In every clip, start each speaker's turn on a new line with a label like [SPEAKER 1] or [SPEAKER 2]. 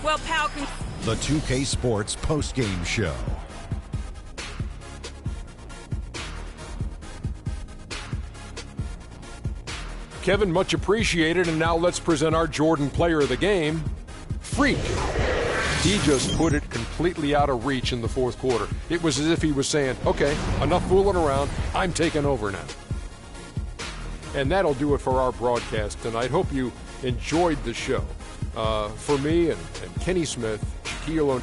[SPEAKER 1] Well, pal,
[SPEAKER 2] The 2K Sports postgame show.
[SPEAKER 3] Kevin, much appreciated, and now let's present our Jordan player of the game, Freak. He just put it completely out of reach in the fourth quarter. It was as if he was saying, okay, enough fooling around, I'm taking over now. And that'll do it for our broadcast tonight. Hope you enjoyed the show. For me and Kenny Smith, Shaquille O'Neal.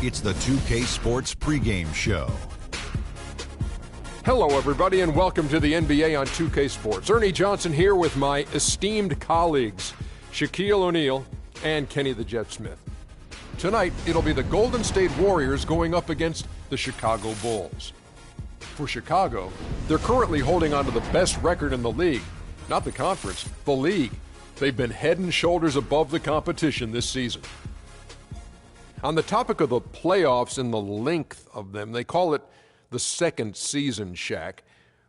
[SPEAKER 2] It's the 2K Sports pregame show.
[SPEAKER 3] Hello, everybody, and welcome to the NBA on 2K Sports. Ernie Johnson here with my esteemed colleagues, Shaquille O'Neal and Kenny the Jet Smith. Tonight, it'll be the Golden State Warriors going up against the Chicago Bulls. For Chicago, they're currently holding on to the best record in the league. Not the conference, the league. They've been head and shoulders above the competition this season. On the topic of the playoffs and the length of them, they call it the second season, Shaq.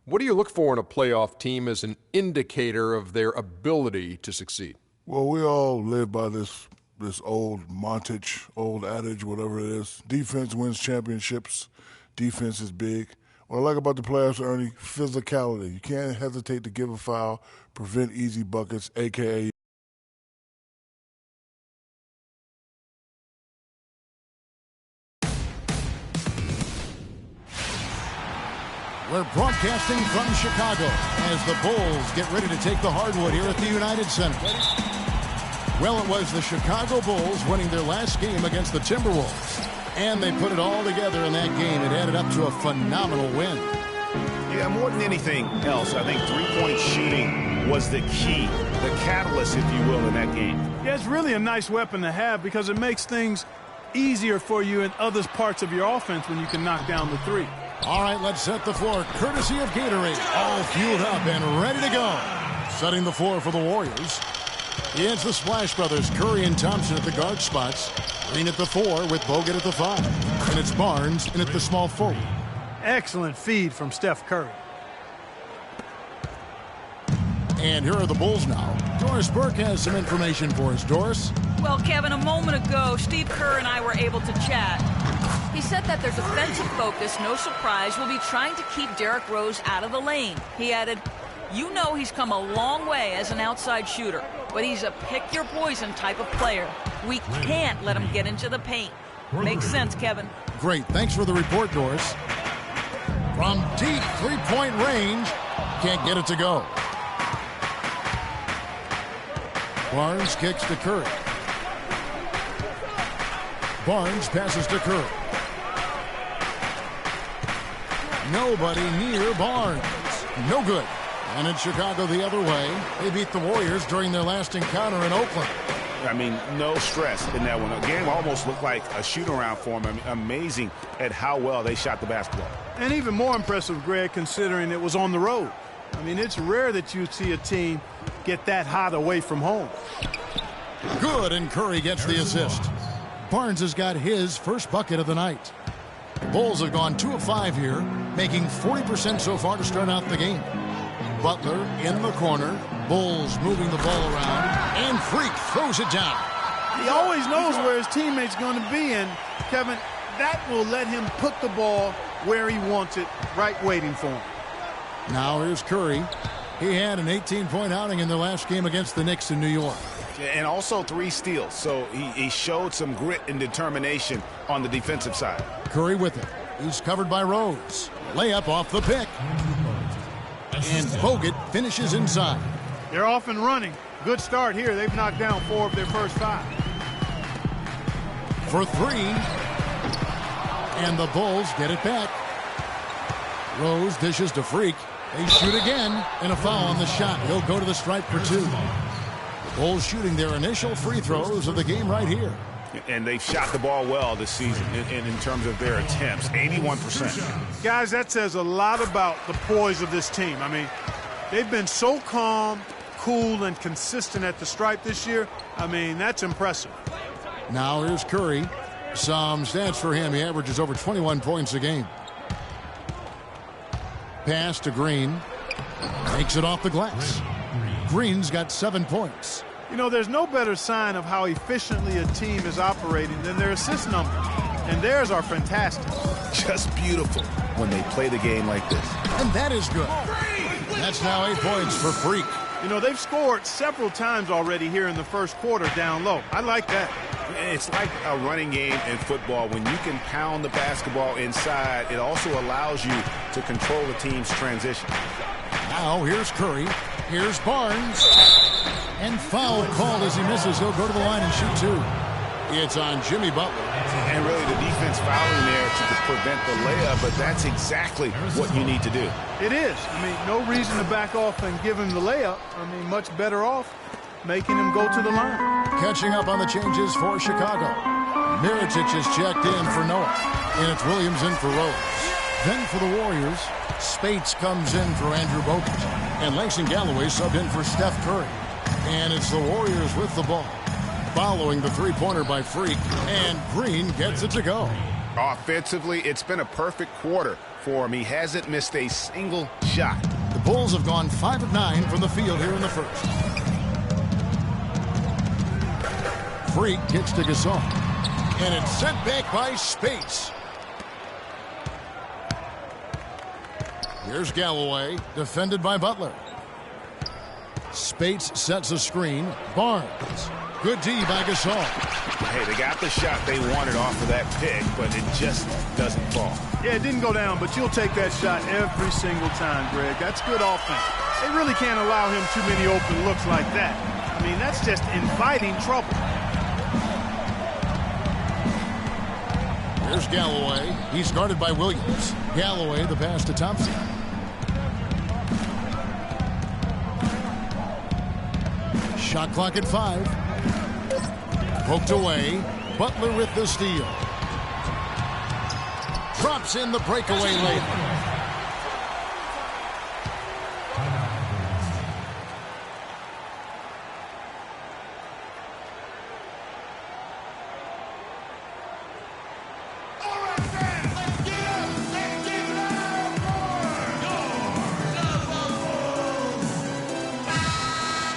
[SPEAKER 3] What do you look for in a playoff team as an indicator of their ability to succeed?
[SPEAKER 1] Well, we all live by this old old adage, whatever it is. Defense wins championships. Defense is big. What I like about the playoffs, Ernie, physicality. You can't hesitate to give a foul, prevent easy buckets, a.k.a.
[SPEAKER 4] We're broadcasting from Chicago as the Bulls get ready to take the hardwood here at the United Center. Well, it was the Chicago Bulls winning their last game against the Timberwolves. And they put it all together in that game. It added up to a phenomenal win.
[SPEAKER 5] Yeah, more than anything else, I think three-point shooting was the key, the catalyst, if you will, in that game.
[SPEAKER 6] Yeah, it's really a nice weapon to have because it makes things easier for you in other parts of your offense when you can knock down the three.
[SPEAKER 4] All right, let's set the floor. Courtesy of Gatorade. All fueled up and ready to go. Setting the floor for the Warriors. It's the Splash Brothers, Curry and Thompson at the guard spots. Green at the 4 with Bogut at the 5. And it's Barnes in at the small forward.
[SPEAKER 6] Excellent feed from Steph Curry.
[SPEAKER 4] And here are the Bulls now. Doris Burke has some information for us. Doris?
[SPEAKER 7] Well, Kevin, a moment ago, Steve Kerr and I were able to chat. He said that their defensive focus, no surprise, will be trying to keep Derrick Rose out of the lane. He added, you know he's come a long way as an outside shooter, but he's a pick-your-poison type of player. We can't let him get into the paint. Makes sense, Kevin.
[SPEAKER 4] Great. Thanks for the report, Doris. From deep three-point range, can't get it to go. Barnes kicks to Curry. Barnes passes to Curry. Nobody near Barnes. No good. And in Chicago the other way, they beat the Warriors during their last encounter in Oakland.
[SPEAKER 5] I mean, no stress in that one. The game almost looked like a shoot-around for them. I mean, amazing at how well they shot the basketball.
[SPEAKER 6] And even more impressive, Greg, considering it was on the road. I mean, it's rare that you see a team get that hot away from home.
[SPEAKER 4] Good, and Curry gets the assist. Barnes has got his first bucket of the night. The Bulls have gone 2 of 5 here, making 40% so far to start out the game. Butler in the corner. Bulls moving the ball around. And Freak throws it down.
[SPEAKER 6] He always knows where his teammate's going to be, and, Kevin, that will let him put the ball where he wants it, right waiting for him.
[SPEAKER 4] Now here's Curry. He had an 18-point outing in their last game against the Knicks in New York.
[SPEAKER 5] And also 3 steals, so he showed some grit and determination on the defensive side.
[SPEAKER 4] Curry with it. He's covered by Rose. Layup off the pick. And Bogut finishes inside.
[SPEAKER 6] They're off and running. Good start here. They've knocked down 4 of their first 5.
[SPEAKER 4] For 3. And the Bulls get it back. Rose dishes to Freak. They shoot again, and a foul on the shot. He'll go to the stripe for 2. The Bulls shooting their initial free throws of the game right here.
[SPEAKER 5] And they've shot the ball well this season in terms of their attempts, 81%.
[SPEAKER 6] Guys, that says a lot about the poise of this team. I mean, they've been so calm, cool, and consistent at the stripe this year. I mean, that's impressive.
[SPEAKER 4] Now here's Curry. Some stats for him. He averages over 21 points a game. Pass to Green. Takes it off the glass. Green's got 7 points.
[SPEAKER 6] You know, there's no better sign of how efficiently a team is operating than their assist numbers. And theirs are fantastic.
[SPEAKER 5] Just beautiful when they play the game like this.
[SPEAKER 4] And that is good. That's now 8 points for Freak.
[SPEAKER 6] You know, they've scored several times already here in the first quarter down low. I like that.
[SPEAKER 5] It's like a running game in football. When you can pound the basketball inside, it also allows you to control the team's transition.
[SPEAKER 4] Now here's Curry. Here's Barnes. And foul called as he misses. He'll go to the line and shoot 2. It's on Jimmy Butler.
[SPEAKER 5] And really the defense fouling there to prevent the layup, but that's exactly what you need to do.
[SPEAKER 6] It is. I mean, no reason to back off and give him the layup. I mean, much better off making him go to the line.
[SPEAKER 4] Catching up on the changes for Chicago. Mirotic is checked in for Noah. And it's Williams in for Rose. Then for the Warriors, Spates comes in for Andrew Bogut. And Langston Galloway subbed in for Steph Curry. And it's the Warriors with the ball. Following the three-pointer by Freak. And Green gets it to go.
[SPEAKER 5] Offensively, it's been a perfect quarter for him. He hasn't missed a single shot.
[SPEAKER 4] The Bulls have gone 5 of 9 from the field here in the first. Freak gets to Gasol. And it's sent back by Spates. Here's Galloway, defended by Butler. Spates sets a screen. Barnes. Good D by Gasol.
[SPEAKER 5] Hey, they got the shot they wanted off of that pick, but it just doesn't fall.
[SPEAKER 6] Yeah, it didn't go down, but you'll take that shot every single time, Greg. That's good offense. They really can't allow him too many open looks like that. I mean, that's just inviting trouble.
[SPEAKER 4] Here's Galloway. He's guarded by Williams. Galloway, the pass to Thompson. Shot clock at 5. Poked away. Butler with the steal. Drops in the breakaway layup.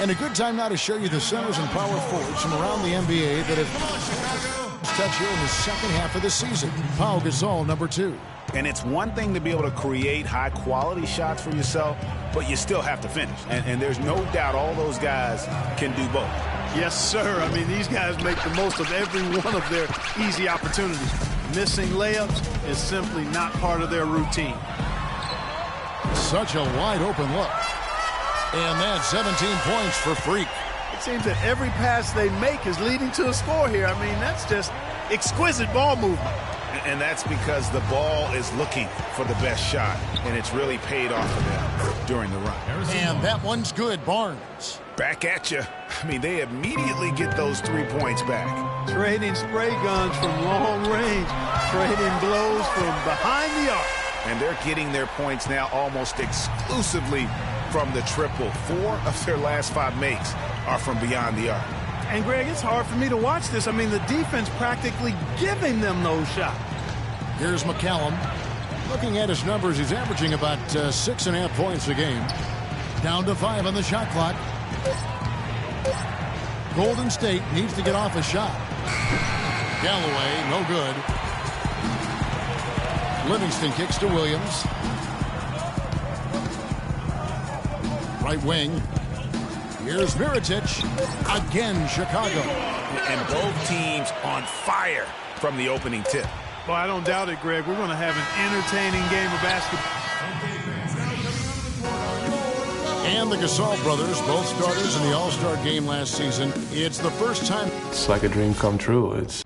[SPEAKER 4] And a good time now to show you the centers and power forwards from around the NBA that have touched here in the second half of the season. Pau Gasol, number 2.
[SPEAKER 5] And it's one thing to be able to create high-quality shots for yourself, but you still have to finish. And there's no doubt all those guys can do both.
[SPEAKER 6] Yes, sir. I mean, these guys make the most of every one of their easy opportunities. Missing layups is simply not part of their routine.
[SPEAKER 4] Such a wide-open look. And that's 17 points for Freak.
[SPEAKER 6] It seems that every pass they make is leading to a score here. I mean, that's just exquisite ball movement.
[SPEAKER 5] And that's because the ball is looking for the best shot, and it's really paid off for them during the run.
[SPEAKER 4] And that one's good, Barnes.
[SPEAKER 5] Back at you. I mean, they immediately get those 3 points back.
[SPEAKER 6] Trading spray guns from long range, trading blows from behind the arc.
[SPEAKER 5] And they're getting their points now almost exclusively from the triple. 4 of their last 5 makes are from beyond the arc.
[SPEAKER 6] And, Greg, it's hard for me to watch this. I mean, the defense practically giving them those shots.
[SPEAKER 4] Here's McCallum. Looking at his numbers, he's averaging about 6.5 points a game. Down to 5 on the shot clock. Golden State needs to get off a shot. Galloway, no good. Livingston kicks to Williams. Right wing. Here's Mirotic. Again, Chicago.
[SPEAKER 5] And both teams on fire from the opening tip.
[SPEAKER 6] Well, I don't doubt it, Greg. We're going to have an entertaining game of basketball.
[SPEAKER 4] And the Gasol brothers, both starters in the All-Star game last season. It's the first time.
[SPEAKER 8] It's like a dream come true. It's.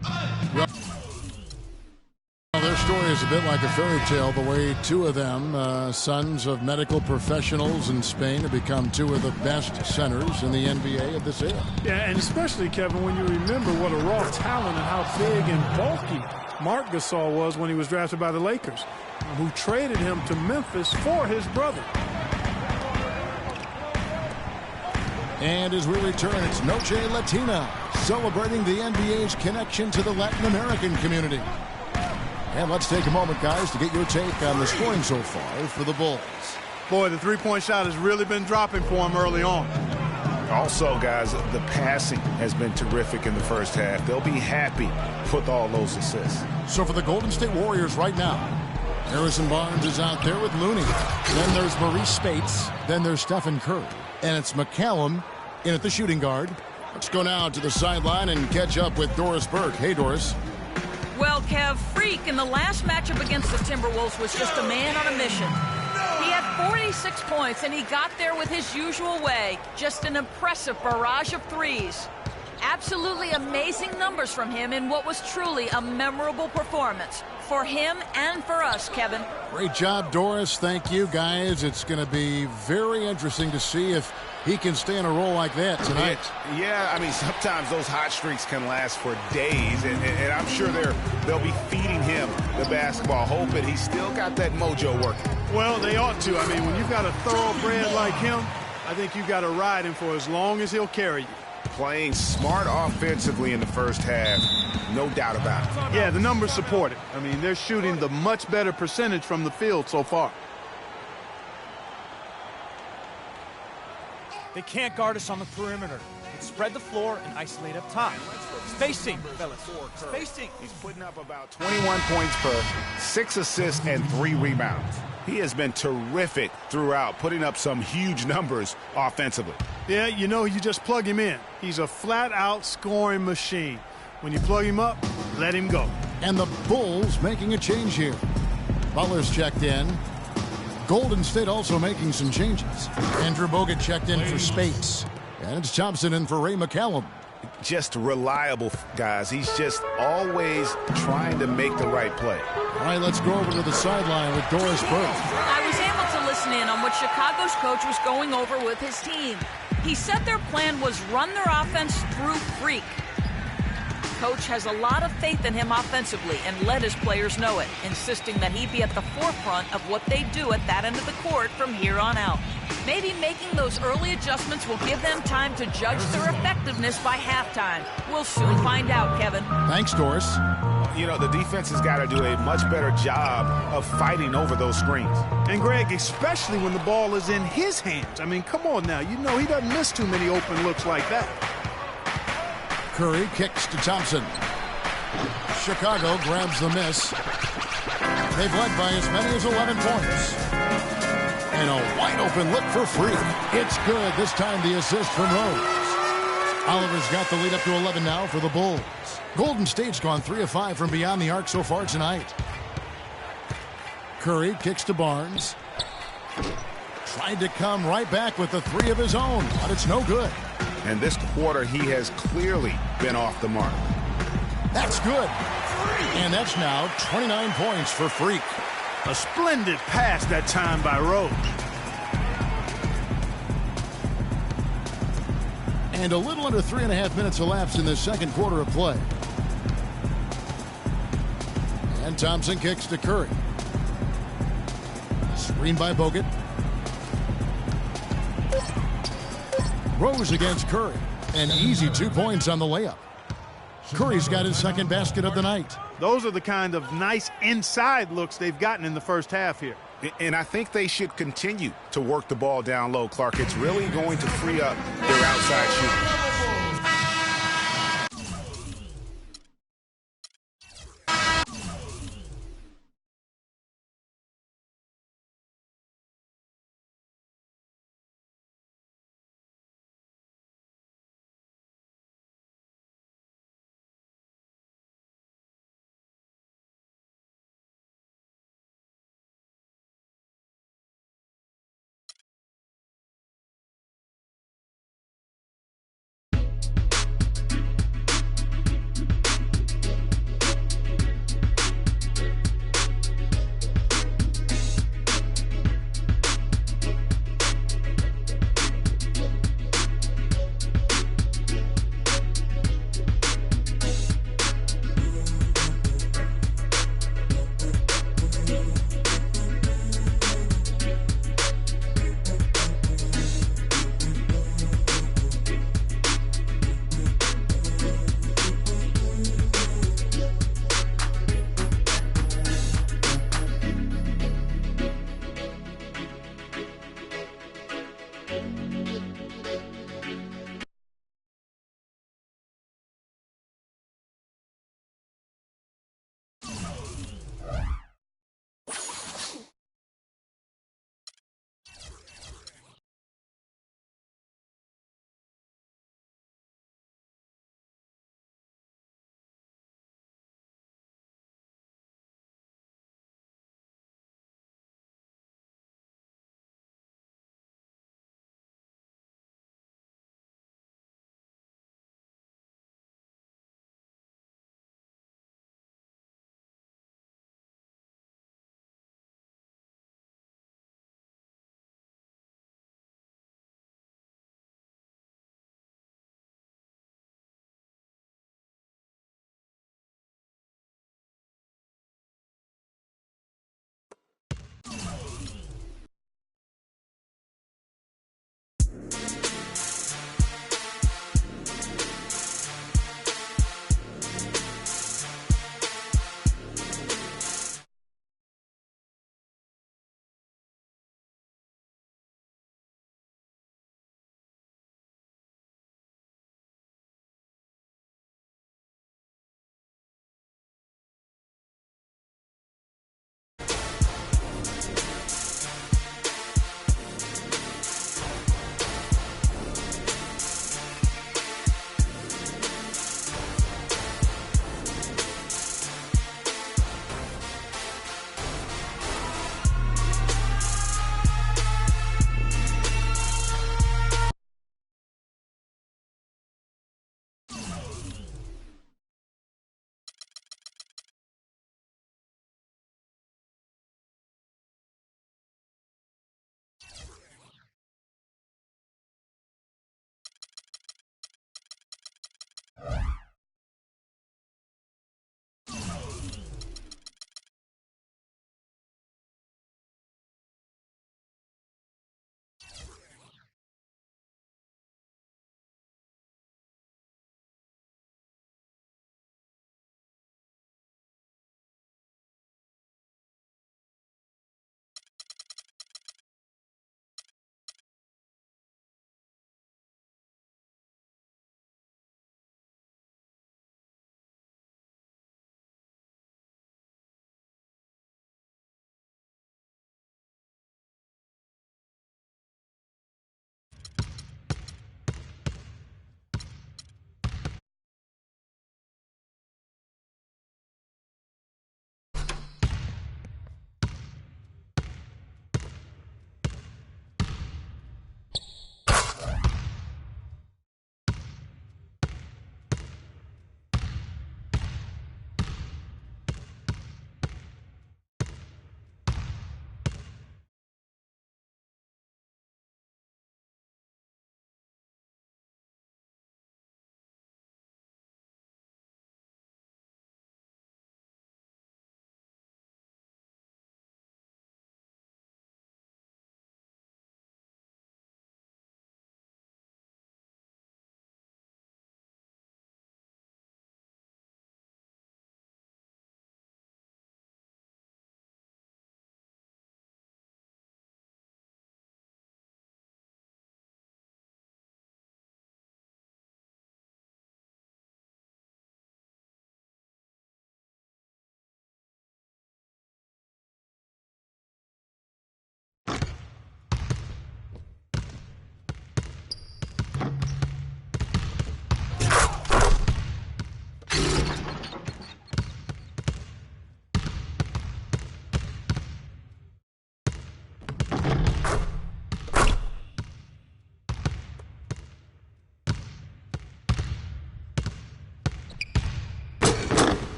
[SPEAKER 4] Their story is a bit like a fairy tale, the way 2 of them, sons of medical professionals in Spain, have become 2 of the best centers in the NBA of this era.
[SPEAKER 6] Yeah, and especially, Kevin, when you remember what a raw talent and how big and bulky Marc Gasol was when he was drafted by the Lakers, who traded him to Memphis for his brother.
[SPEAKER 4] And as we return, it's Noche Latina, celebrating the NBA's connection to the Latin American community. And let's take a moment, guys, to get your take on the scoring so far for the Bulls.
[SPEAKER 6] Boy, the three-point shot has really been dropping for him early on.
[SPEAKER 5] Also, guys, the passing has been terrific in the first half. They'll be happy with all those assists.
[SPEAKER 4] So for the Golden State Warriors right now, Harrison Barnes is out there with Looney. Then there's Maurice Spates. Then there's Stephen Curry. And it's McCallum in at the shooting guard. Let's go now to the sideline and catch up with Doris Burke. Hey, Doris.
[SPEAKER 7] Well, Kev, Freak in the last matchup against the Timberwolves was just a man on a mission. He had 46 points, and he got there with his usual way. Just an impressive barrage of threes. Absolutely amazing numbers from him in what was truly a memorable performance. For him and for us, Kevin.
[SPEAKER 4] Great job, Doris. Thank you, guys. It's going to be very interesting to see if he can stay in a role like that tonight.
[SPEAKER 5] Yeah, I mean, sometimes those hot streaks can last for days, and I'm sure they'll be feeding him the basketball, hoping he's still got that mojo working.
[SPEAKER 6] Well, they ought to. I mean, when you've got a thoroughbred like him, I think you've got to ride him for as long as he'll carry you.
[SPEAKER 5] Playing smart offensively in the first half, no doubt about it.
[SPEAKER 6] Yeah, the numbers support it. I mean, they're shooting the much better percentage from the field so far.
[SPEAKER 9] They can't guard us on the perimeter. Let's spread the floor and isolate up top. Spacing, fellas. Spacing.
[SPEAKER 5] He's putting up about 21 points per 6 assists and 3 rebounds. He has been terrific throughout, putting up some huge numbers offensively.
[SPEAKER 6] Yeah, you know, you just plug him in. He's a flat-out scoring machine. When you plug him up, let him go.
[SPEAKER 4] And the Bulls making a change here. Butler's checked in. Golden State also making some changes. Andrew Bogut checked in for Spates. And it's Thompson in for Ray McCallum.
[SPEAKER 5] Just reliable, guys. He's just always trying to make the right play.
[SPEAKER 4] All right, let's go over to the sideline with Doris Burke.
[SPEAKER 7] I was able to listen in on what Chicago's coach was going over with his team. He said their plan was run their offense through Freak. Coach has a lot of faith in him offensively and let his players know it, insisting that he be at the forefront of what they do at that end of the court from here on out. Maybe making those early adjustments will give them time to judge their effectiveness by halftime. We'll soon find out, Kevin.
[SPEAKER 4] Thanks, Doris.
[SPEAKER 5] You know, the defense has got to do a much better job of fighting over those screens.
[SPEAKER 6] And, Greg, especially when the ball is in his hands. I mean, come on now. You know he doesn't miss too many open looks like that.
[SPEAKER 4] Curry kicks to Thompson. Chicago grabs the miss. They've led by as many as 11 points. And a wide open look for Freak. It's good. This time the assist from Rose. Oliver's got the lead up to 11 now for the Bulls. Golden State's gone 3 of 5 from beyond the arc so far tonight. Curry kicks to Barnes. Tried to come right back with the 3 of his own, but it's no good.
[SPEAKER 5] And this quarter, he has clearly been off the mark.
[SPEAKER 4] That's good. And that's now 29 points for Freak.
[SPEAKER 6] A splendid pass that time by Rose.
[SPEAKER 4] And a little under 3.5 minutes elapsed in the second quarter of play. And Thompson kicks to Curry. Screen by Bogut. Rose against Curry. An easy 2 points on the layup. Curry's got his second basket of the night.
[SPEAKER 6] Those are the kind of nice inside looks they've gotten in the first half here.
[SPEAKER 5] And I think they should continue to work the ball down low, Clark. It's really going to free up their outside shooting.